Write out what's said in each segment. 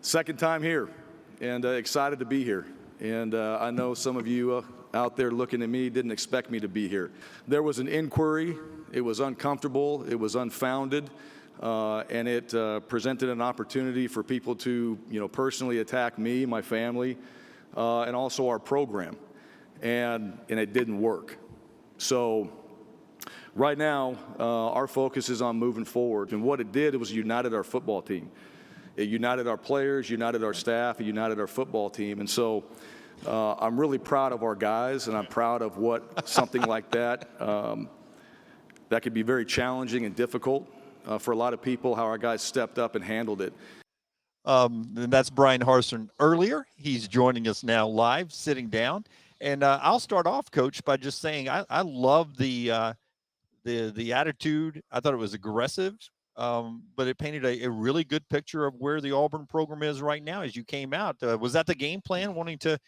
Second time here, and excited to be here. And I know some of you out there looking at me didn't expect me to be here. There was an inquiry. It was uncomfortable. It was unfounded. And it presented an opportunity for people to, personally attack me, my family, and also our program. And it didn't work. So right now, our focus is on moving forward. And what it did, it was united our football team. It united our players, united our staff, it united our football team. And so I'm really proud of our guys, and I'm proud of what something like that, that could be very challenging and difficult for a lot of people, how our guys stepped up and handled it. And that's Bryan Harsin earlier. He's joining us now live, sitting down. And I'll start off, Coach, by just saying I love the attitude. I thought it was aggressive. But it painted a really good picture of where the Auburn program is right now as you came out. Was that the game plan, wanting to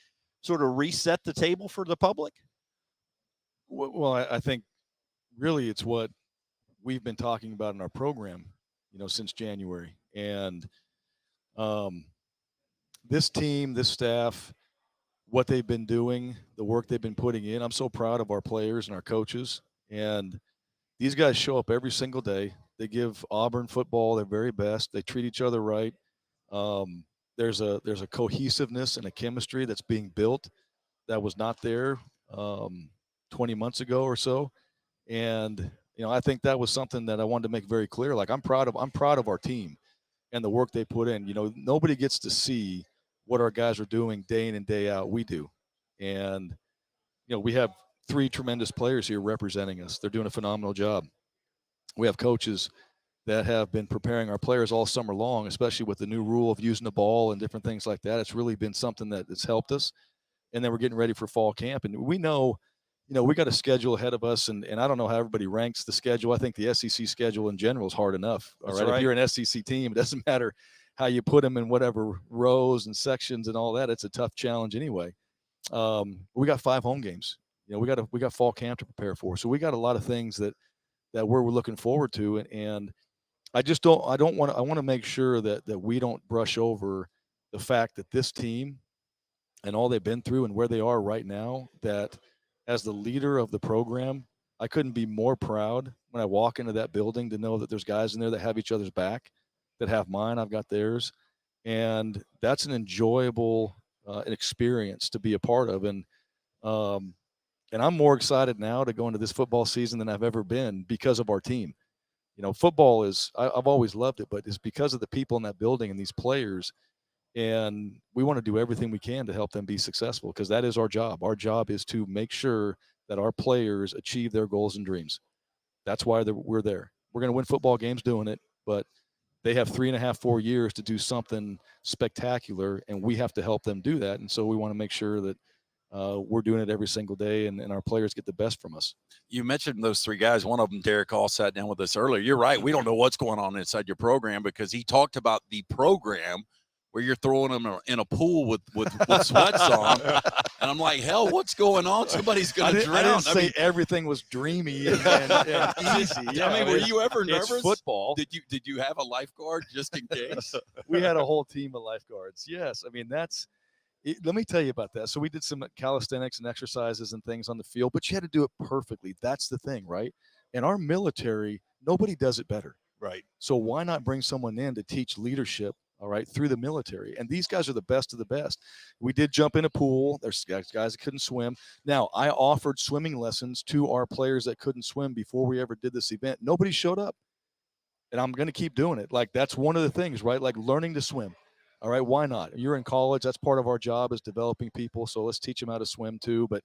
sort of reset the table for the public? Well, I think really it's what we've been talking about in our program, since January. And this team, this staff, what they've been doing, the work they've been putting in, I'm so proud of our players and our coaches. And these guys show up every single day. They give Auburn football their very best. They treat each other right. There's a cohesiveness and a chemistry that's being built that was not there 20 months ago or so. And I think that was something that I wanted to make very clear. Like I'm proud of our team and the work they put in. Nobody gets to see what our guys are doing day in and day out. We do, and we have 3 tremendous players here representing us. They're doing a phenomenal job. We have coaches that have been preparing our players all summer long, especially with the new rule of using the ball and different things like that. It's really been something that has helped us. And then we're getting ready for fall camp. And we know, we got a schedule ahead of us. And I don't know how everybody ranks the schedule. I think the SEC schedule in general is hard enough. All right. If you're an SEC team, it doesn't matter how you put them in whatever rows and sections and all that. It's a tough challenge anyway. We got 5 home games. We got fall camp to prepare for. So we got a lot of things that we're looking forward to. And I want to make sure that we don't brush over the fact that this team and all they've been through and where they are right now, that as the leader of the program, I couldn't be more proud when I walk into that building to know that there's guys in there that have each other's back, that have mine, I've got theirs. And that's an enjoyable experience to be a part of. And I'm more excited now to go into this football season than I've ever been because of our team. Football is, I've always loved it, but it's because of the people in that building and these players. And we want to do everything we can to help them be successful, because that is our job. Our job is to make sure that our players achieve their goals and dreams. That's why we're there. We're going to win football games doing it, but they have 3.5, 4 years to do something spectacular, and we have to help them do that. And so we want to make sure that we're doing it every single day, and our players get the best from us. You mentioned those 3 guys. One of them, Derek Hall, sat down with us earlier. You're right. We don't know what's going on inside your program, because he talked about the program where you're throwing them in a pool with sweats on. And I'm like, hell, what's going on? Somebody's going to drown. I didn't say everything was dreamy and easy. Yeah, were you ever nervous? It's football. Did you have a lifeguard just in case? We had a whole team of lifeguards. Yes. Let me tell you about that. So we did some calisthenics and exercises and things on the field, but you had to do it perfectly. That's the thing, right? In our military, nobody does it better. Right. So why not bring someone in to teach leadership, all right, through the military? And these guys are the best of the best. We did jump in a pool. There's guys that couldn't swim. Now, I offered swimming lessons to our players that couldn't swim before we ever did this event. Nobody showed up. And I'm going to keep doing it. Like, that's one of the things, right? Like learning to swim. All right, why not? You're in college. That's part of our job, is developing people. So let's teach them how to swim too. But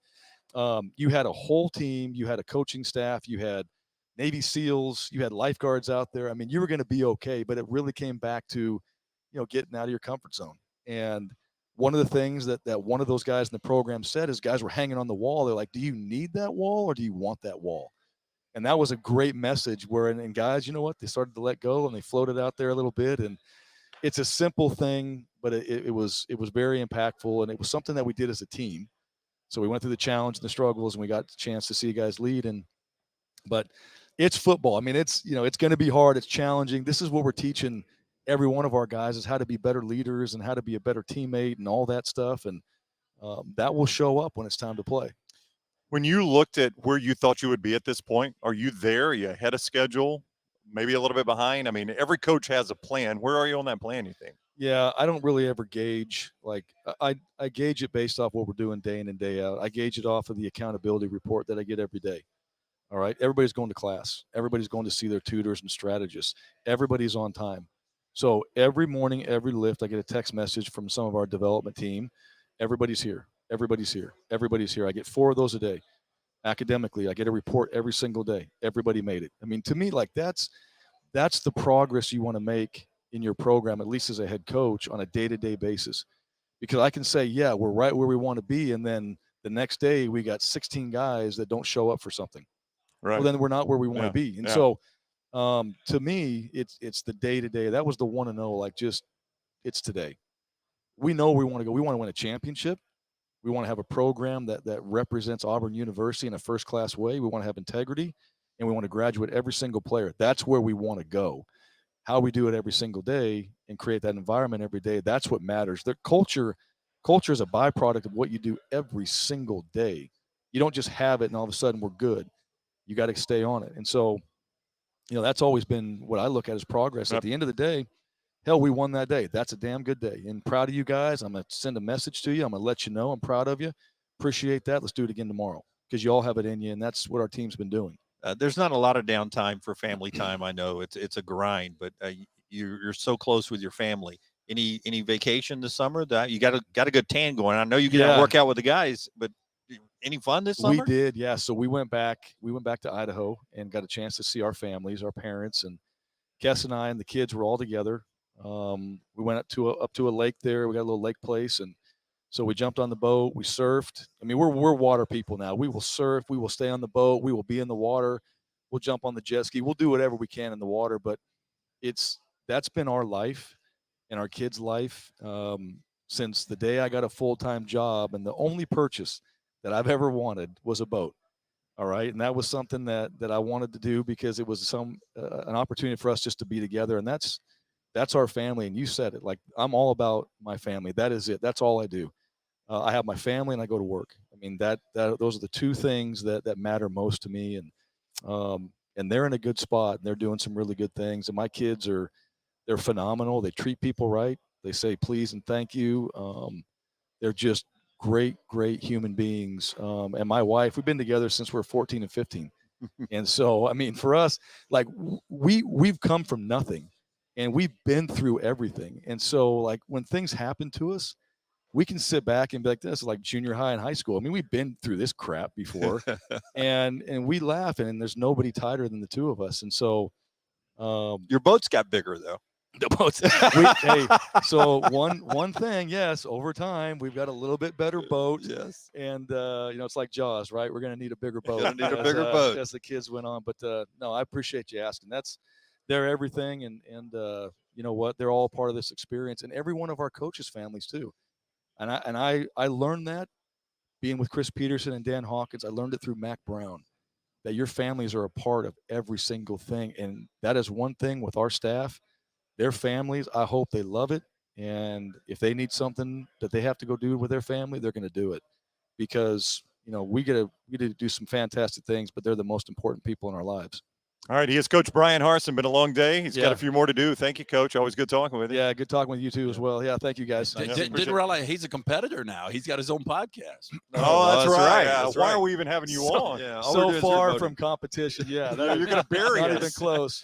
you had a whole team. You had a coaching staff. You had Navy SEALs. You had lifeguards out there. You were going to be okay. But it really came back to, getting out of your comfort zone. And one of the things that one of those guys in the program said is guys were hanging on the wall. They're like, do you need that wall or do you want that wall? And that was a great message and guys, you know what? They started to let go and they floated out there a little bit. And it's a simple thing, but it was very impactful. And it was something that we did as a team. So we went through the challenge and the struggles, and we got the chance to see guys lead. But it's football. It's going to be hard. It's challenging. This is what we're teaching every one of our guys is how to be better leaders and how to be a better teammate and all that stuff. And that will show up when it's time to play. When you looked at where you thought you would be at this point, are you there? Are you ahead of schedule? Maybe a little bit behind? I mean, every coach has a plan. Where are you on that plan, you think? Yeah, I don't really ever gauge. Like, I gauge it based off what we're doing day in and day out. I gauge it off of the accountability report that I get every day. All right, everybody's going to class. Everybody's going to see their tutors and strategists. Everybody's on time. So every morning, every lift, I get a text message from some of our development team. Everybody's here. Everybody's here. Everybody's here. I get 4 of those a day. Academically, I get a report every single day. Everybody made it. I mean, to me, like that's the progress you want to make in your program, at least as a head coach, on a day-to-day basis. Because I can say, yeah, we're right where we want to be, and then the next day we got 16 guys that don't show up for something. Right. Well, then we're not where we want to be. And so to me, it's the day-to-day. That was the want to know, like, just it's today. We know we want to go. We want to win a championship. We want to have a program that represents Auburn University in a first-class way. We want to have integrity, and we want to graduate every single player. That's where we want to go. How we do it every single day and create that environment every day, that's what matters. The culture is a byproduct of what you do every single day. You don't just have it and all of a sudden we're good. You got to stay on it. And so, that's always been what I look at as progress. At the end of the day, hell, we won that day. That's a damn good day. And proud of you guys. I'm going to send a message to you. I'm going to let you know I'm proud of you. Appreciate that. Let's do it again tomorrow because you all have it in you, and that's what our team's been doing. There's not a lot of downtime for family time. I know it's a grind, but you're so close with your family. Any vacation this summer? That you got a good tan going. I know you get to work out with the guys, but any fun this summer? We did, yeah. So we went back to Idaho and got a chance to see our families, our parents, and Kess and I and the kids were all together. We went up to a lake there. We got a little lake place, and so we jumped on the boat. We surfed. I mean, we're water people now. We will surf. We will stay on the boat. We will be in the water. We'll jump on the jet ski. We'll do whatever we can in the water. But that's been our life and our kids' life since the day I got a full-time job. And the only purchase that I've ever wanted was a boat. All right, and that was something that I wanted to do because it was an opportunity for us just to be together, and that's our family. And you said it, like, I'm all about my family. That is it. That's all I do. I have my family and I go to work. I mean, those are the two things that matter most to me. And they're in a good spot and they're doing some really good things. And my kids they're phenomenal. They treat people right. They say please and thank you. They're just great human beings. And my wife, we've been together since we're 14 and 15. And so, I mean, for us, like we've come from nothing and we've been through everything. And so, like, when things happen to us, we can sit back and be like, this is like junior high and high school. I mean, we've been through this crap before and we laugh, and there's nobody tighter than the two of us. And so, your boats got bigger though. The boats. So one thing, yes, over time we've got a little bit better boat. Yes. And it's like Jaws, right? We're going to need a bigger boat. boat as the kids went on. But no, I appreciate you asking. They're everything, and you know what? They're all part of this experience, and every one of our coaches' families too. And I learned that being with Chris Peterson and Dan Hawkins. I learned it through Mac Brown, that your families are a part of every single thing, and that is one thing with our staff. Their families, I hope they love it. And if they need something that they have to go do with their family, they're going to do it because, we get to do some fantastic things, but they're the most important people in our lives. All right. He is Coach Bryan Harsin. Been a long day. He's got a few more to do. Thank you, Coach. Always good talking with you. Yeah, good talking with you too as well. Yeah, thank you guys. Didn't realize he's a competitor now. He's got his own podcast. Oh, that's right. That's Why right. are we even having you on? So far from competition. Yeah, You're going to bury not us. even close.